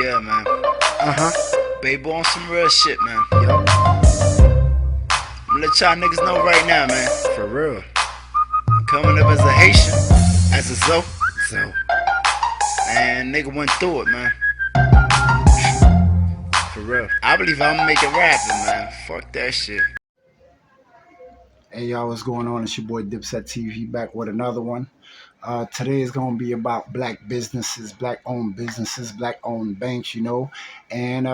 Yeah, man. Baby on some real shit, man. Yup. I'm gonna let y'all niggas know right now, man. For real. Coming up as a Haitian, as a Zo, So, and nigga went through it, man. for real. I believe I'm making rapping, man. Fuck that shit. Hey y'all, what's going on? It's your boy Dipset TV back with another one. Today is going to be about black businesses, black owned businesses, black owned banks, And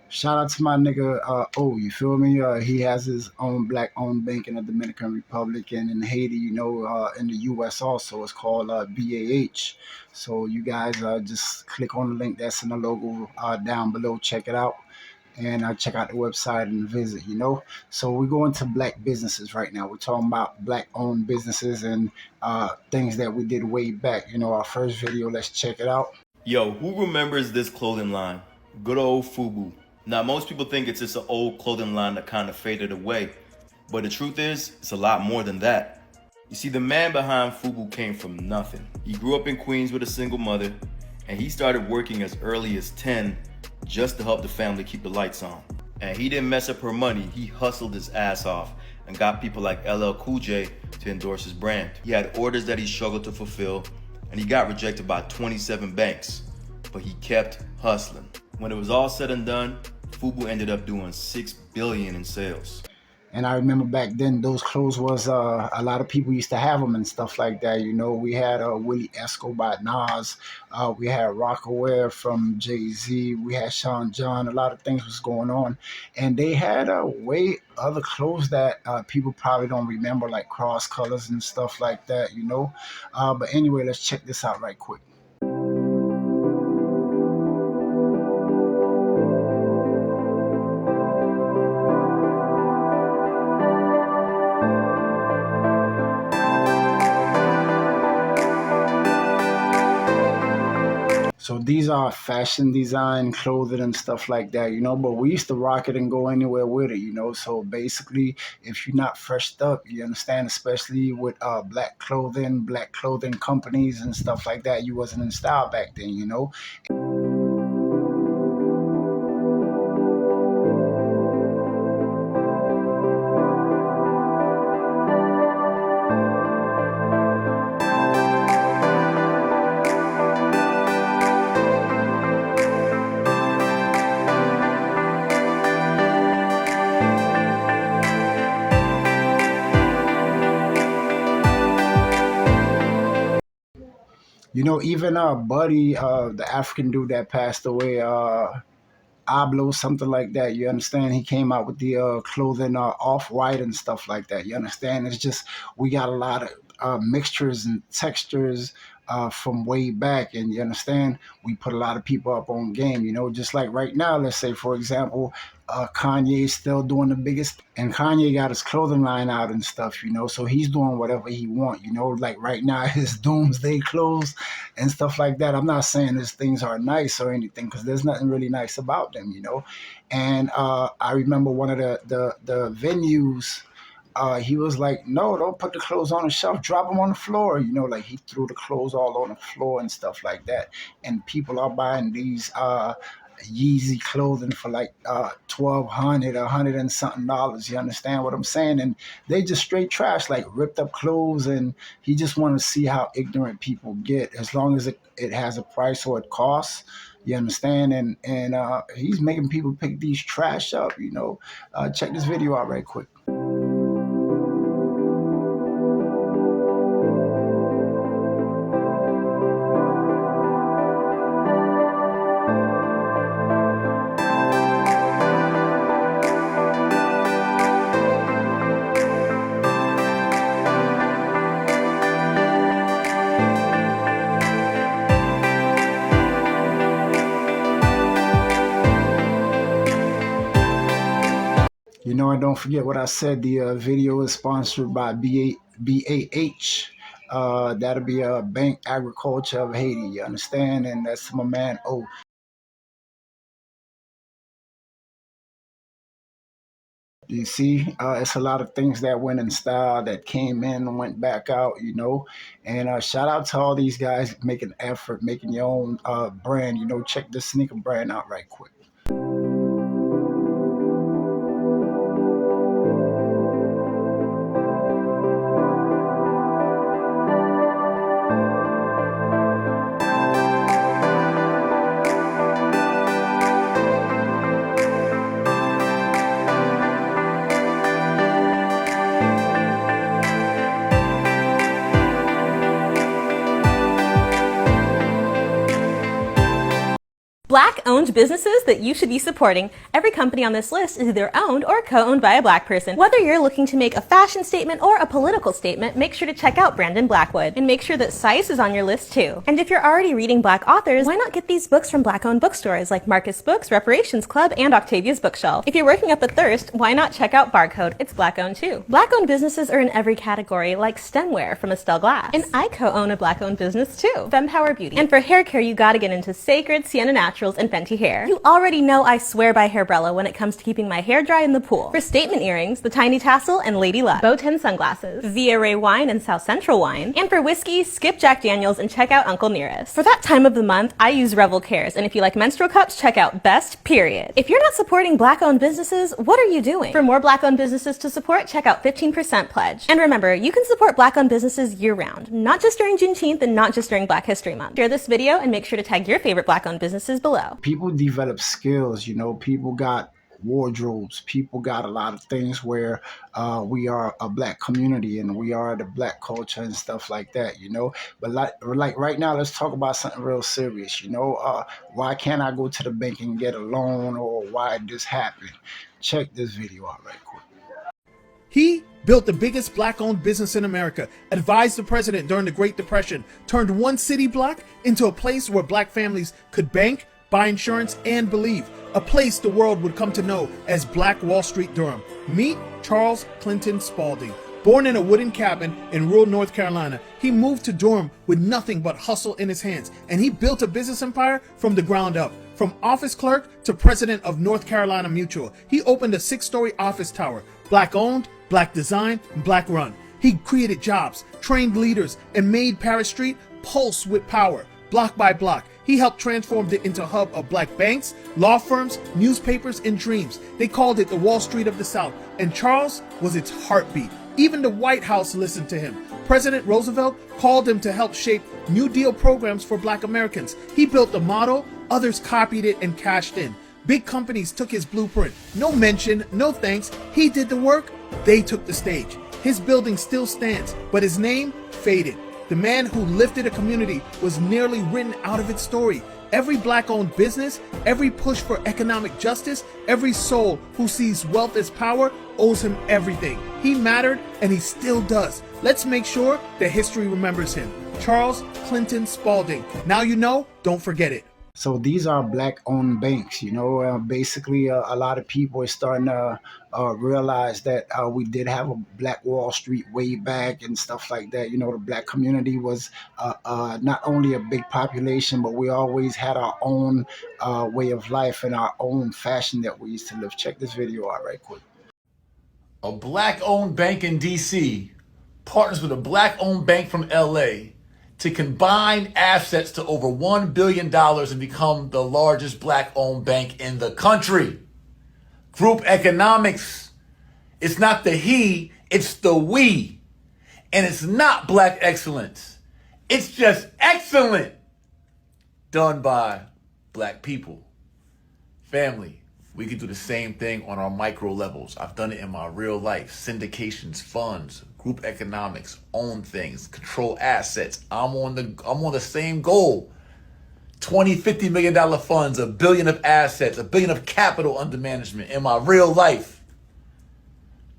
shout out to my nigga you feel me? He has his own black owned bank in the Dominican Republic and in Haiti, in the US also. It's called BAH. So you guys just click on the link that's in the logo down below, check it out. And check out the website and visit. So we're going to black businesses right now. We're talking about black owned businesses and things that we did way back. Our first video, let's check it out. Yo, who remembers this clothing line? Good old FUBU. Now, most people think it's just an old clothing line that kind of faded away. But the truth is, it's a lot more than that. You see, the man behind FUBU came from nothing. He grew up in Queens with a single mother, and he started working as early as 10 just to help the family keep the lights on. And he didn't mess up her money, he hustled his ass off and got people like LL Cool J to endorse his brand. He had orders that he struggled to fulfill, and he got rejected by 27 banks, but he kept hustling. When it was all said and done, FUBU ended up doing $6 billion in sales. And I remember back then, those clothes was a lot of people used to have them and stuff like that. We had Willie Esco by Nas, we had Rockaware from Jay-Z, we had Sean John. A lot of things was going on, and they had way other clothes that people probably don't remember, like cross colors and stuff like that. But anyway, let's check this out right quick. So these are fashion design clothing and stuff like that. But we used to rock it and go anywhere with it. So basically, if you're not freshed up, you understand, especially with black clothing companies and stuff like that, you wasn't in style back then. Even Buddy, the African dude that passed away, Ablo, something like that. You understand? He came out with the clothing off white and stuff like that. You understand? It's just we got a lot of mixtures and textures from way back, and you understand? We put a lot of people up on game. Just like right now. Let's say, for example, Kanye is still doing the biggest, and Kanye got his clothing line out and stuff. So he's doing whatever he want. Like right now, his doomsday clothes and stuff like that. I'm not saying these things are nice or anything, because there's nothing really nice about them. And I remember one of the venues. He was like, "No, don't put the clothes on the shelf. Drop them on the floor." Like he threw the clothes all on the floor and stuff like that. And people are buying these Yeezy clothing for like 1,200, $100 and something dollars. You understand what I'm saying? And they just straight trash, like ripped up clothes. And he just want to see how ignorant people get. As long as it has a price or it costs. You understand? And he's making people pick these trash up. Check this video out right quick. And don't forget what I said. The video is sponsored by BAH. That'll be a Bank Agriculture of Haiti. You understand? And that's my man. Oh, You see, it's a lot of things that went in style that came in and went back out, you know. And shout out to all these guys making effort, making your own brand. You know, check this sneaker brand out right quick. Black-owned businesses that you should be supporting. Every company on this list is either owned or co-owned by a Black person. Whether you're looking to make a fashion statement or a political statement, make sure to check out Brandon Blackwood. And make sure that Sice is on your list too. And if you're already reading Black authors, why not get these books from Black-owned bookstores like Marcus Books, Reparations Club, and Octavia's Bookshelf. If you're working up a thirst, why not check out Barcode? It's Black-owned too. Black-owned businesses are in every category, like stemware from Estelle Glass. And I co-own a Black-owned business too, Fempower Beauty. And for hair care, you gotta get into Sacred, Sienna Naturals, and Fenty Hair. You already know I swear by Hairbrella when it comes to keeping my hair dry in the pool. For statement earrings, the Tiny Tassel and Lady Luck. Bow Tin sunglasses, Via Ray Wine and South Central Wine. And for whiskey, skip Jack Daniels and check out Uncle Nearest. For that time of the month, I use Revel Cares, and if you like menstrual cups, check out Best Period. If you're not supporting Black-owned businesses, what are you doing? For more Black-owned businesses to support, check out 15% Pledge. And remember, you can support Black-owned businesses year-round, not just during Juneteenth and not just during Black History Month. Share this video and make sure to tag your favorite Black-owned businesses below. People develop skills, you know, people got wardrobes, people got a lot of things where we are a Black community and we are the Black culture and stuff like that, you know. But like right now, let's talk about something real serious, you know. Why can't I go to the bank and get a loan, or why this happened? Check this video out right quick. He built the biggest Black-owned business in America, advised the president during the Great Depression, turned one city block into a place where Black families could bank, buy insurance, and believe. A place the world would come to know as Black Wall Street Durham. Meet Charles Clinton Spalding. Born in a wooden cabin in rural North Carolina, he moved to Durham with nothing but hustle in his hands, and he built a business empire from the ground up. From office clerk to president of North Carolina Mutual, he opened a 6-story office tower, Black-owned, Black designed, and Black run. He created jobs, trained leaders, and made Paris Street pulse with power, block by block. He helped transform it into a hub of Black banks, law firms, newspapers, and dreams. They called it the Wall Street of the South, and Charles was its heartbeat. Even the White House listened to him. President Roosevelt called him to help shape New Deal programs for Black Americans. He built the model, others copied it and cashed in. Big companies took his blueprint. No mention, no thanks. He did the work, they took the stage. His building still stands, but his name faded. The man who lifted a community was nearly written out of its story. Every Black-owned business, every push for economic justice, every soul who sees wealth as power owes him everything. He mattered, and he still does. Let's make sure that history remembers him. Charles Clinton Spalding. Now you know, don't forget it. So these are Black-owned banks, you know. Basically, a lot of people are starting to realize that we did have a Black Wall Street way back and stuff like that. You know, the Black community was not only a big population, but we always had our own way of life and our own fashion that we used to live. Check this video out right quick. A Black-owned bank in D.C. partners with a Black-owned bank from L.A. to combine assets to over $1 billion and become the largest Black-owned bank in the country. Group economics. It's not the he, it's the we. And it's not Black excellence. It's just excellent. Done by Black people. Family, we can do the same thing on our micro levels. I've done it in my real life. Syndications, funds, group economics, own things, control assets. I'm on the same goal. $20-50 million funds, $1 billion of assets, $1 billion of capital under management in my real life.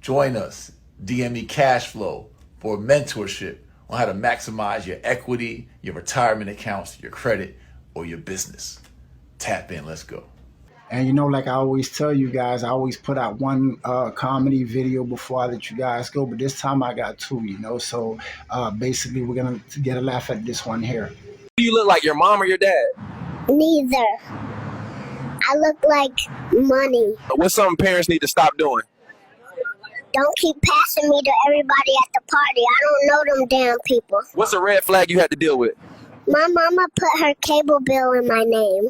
Join us. DM me cash flow for mentorship on how to maximize your equity, your retirement accounts, your credit, or your business. Tap in. Let's go. And you know, like I always tell you guys, I always put out one comedy video before I let you guys go. But this time I got two, you know. So basically, we're going to get a laugh at this one here. Do you look like your mom or your dad? Neither. I look like money. What's something parents need to stop doing? Don't keep passing me to everybody at the party. I don't know them damn people. What's a red flag you had to deal with? My mama put her cable bill in my name.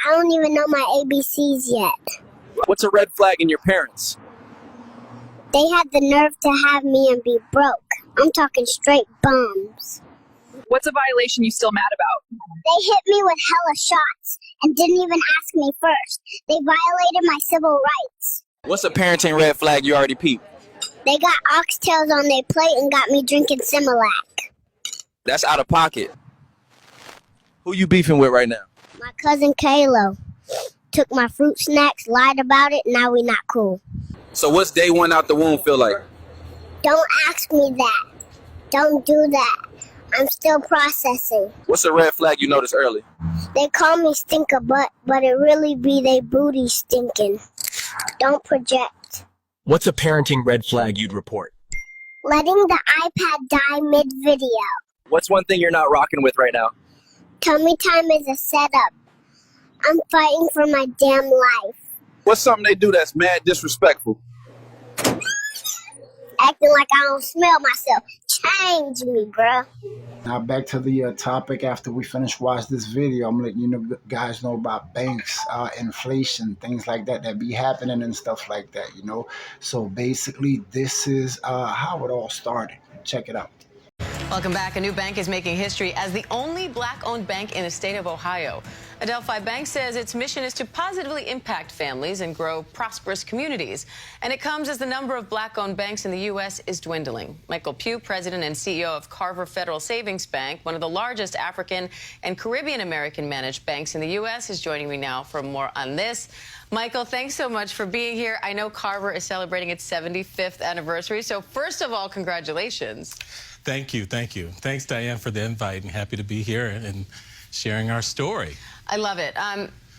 I don't even know my ABCs yet. What's a red flag in your parents? They had the nerve to have me and be broke. I'm talking straight bums. What's a violation you still mad about? They hit me with hella shots and didn't even ask me first. They violated my civil rights. What's a parenting red flag you already peeped? They got oxtails on their plate and got me drinking Similac. That's out of pocket. Who you beefing with right now? My cousin Kalo took my fruit snacks, lied about it, now we not cool. So what's day one out the womb feel like? Don't ask me that. Don't do that. I'm still processing. What's a red flag you noticed early? They call me stinker butt, but it really be they booty stinking. Don't project. What's a parenting red flag you'd report? Letting the iPad die mid-video. What's one thing you're not rocking with right now? Tummy time is a setup. I'm fighting for my damn life. What's something they do that's mad disrespectful? Acting like I don't smell myself. Change me, bruh. Now back to the topic. After we finish watching this video, I'm letting guys know about banks, inflation, things like that be happening and stuff like that. So basically, this is how it all started. Check it out. Welcome back. A new bank is making history as the only black-owned bank in the state of Ohio. Adelphi Bank says its mission is to positively impact families and grow prosperous communities. And it comes as the number of black-owned banks in the U.S. is dwindling. Michael Pugh, president and CEO of Carver Federal Savings Bank, one of the largest African and Caribbean-American managed banks in the U.S., is joining me now for more on this. Michael, thanks so much for being here. I know Carver is celebrating its 75th anniversary. So first of all, congratulations. Thank you. Thank you. Thanks, Diane, for the invite, and happy to be here and sharing our story. I love it.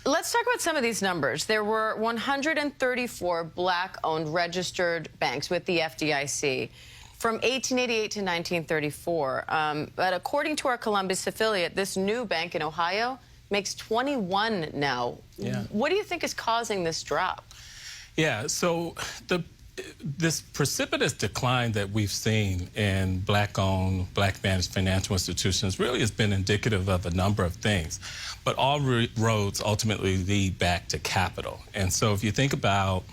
Let's talk about some of these numbers. There were 134 black-owned registered banks with the FDIC from 1888 to 1934. But according to our Columbus affiliate, this new bank in Ohio makes 21 now. Yeah. What do you think is causing this drop? Yeah, so this precipitous decline that we've seen in black-owned, black-managed financial institutions really has been indicative of a number of things. But all roads ultimately lead back to capital. And so if you think about,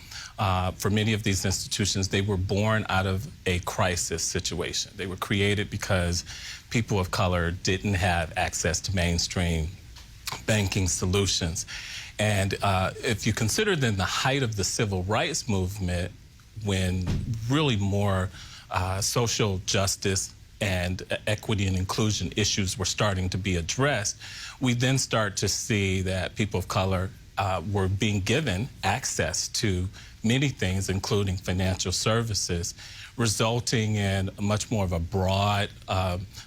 for many of these institutions, they were born out of a crisis situation. They were created because people of color didn't have access to mainstream banking solutions. And if you consider then the height of the civil rights movement, when really more social justice and equity and inclusion issues were starting to be addressed, we then start to see that people of color were being given access to many things, including financial services, resulting in much more of a broad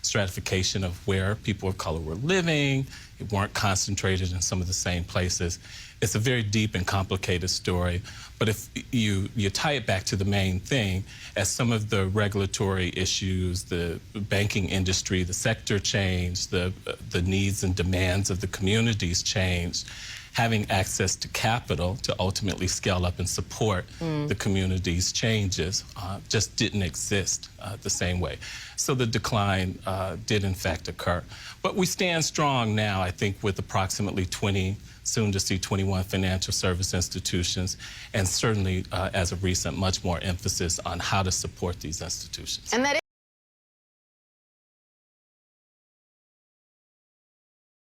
stratification of where people of color were living. It weren't concentrated in some of the same places. It's a very deep and complicated story, but if you tie it back to the main thing, as some of the regulatory issues, the banking industry, the sector changed, the needs and demands of the communities changed, having access to capital to ultimately scale up and support the community's changes just didn't exist the same way. So the decline did in fact occur. But we stand strong now, I think, with approximately 20, soon to see 21 financial service institutions, and certainly as of recent, much more emphasis on how to support these institutions. And that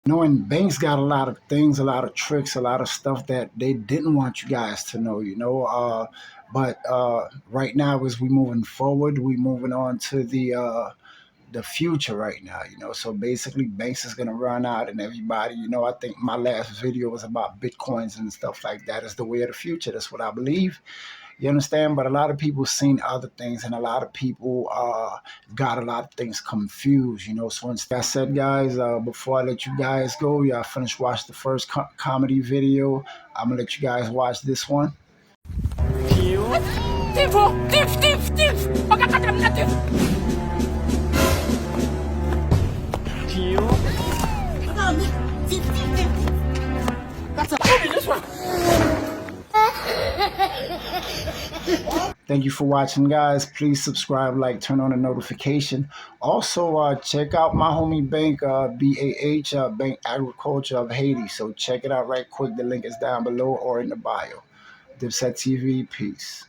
And banks got a lot of things, a lot of tricks, a lot of stuff that they didn't want you guys to know, but right now, as we moving forward, we moving on to the future right now, So basically, banks is gonna run out, and everybody, I think my last video was about bitcoins and stuff like that. Is the way of the future. That's what I believe. You understand? But a lot of people seen other things, and a lot of people got a lot of things confused, So instead, I said, guys, before I let you guys go, y'all finish watch the first comedy video. I'm gonna let you guys watch this one. That's a Thank you for watching, guys. Please subscribe, like, turn on the notification. Also, check out my homie bank, BAH, Bank Agriculture of Haiti. So check it out right quick. The link is down below or in the bio. Dipset TV, peace.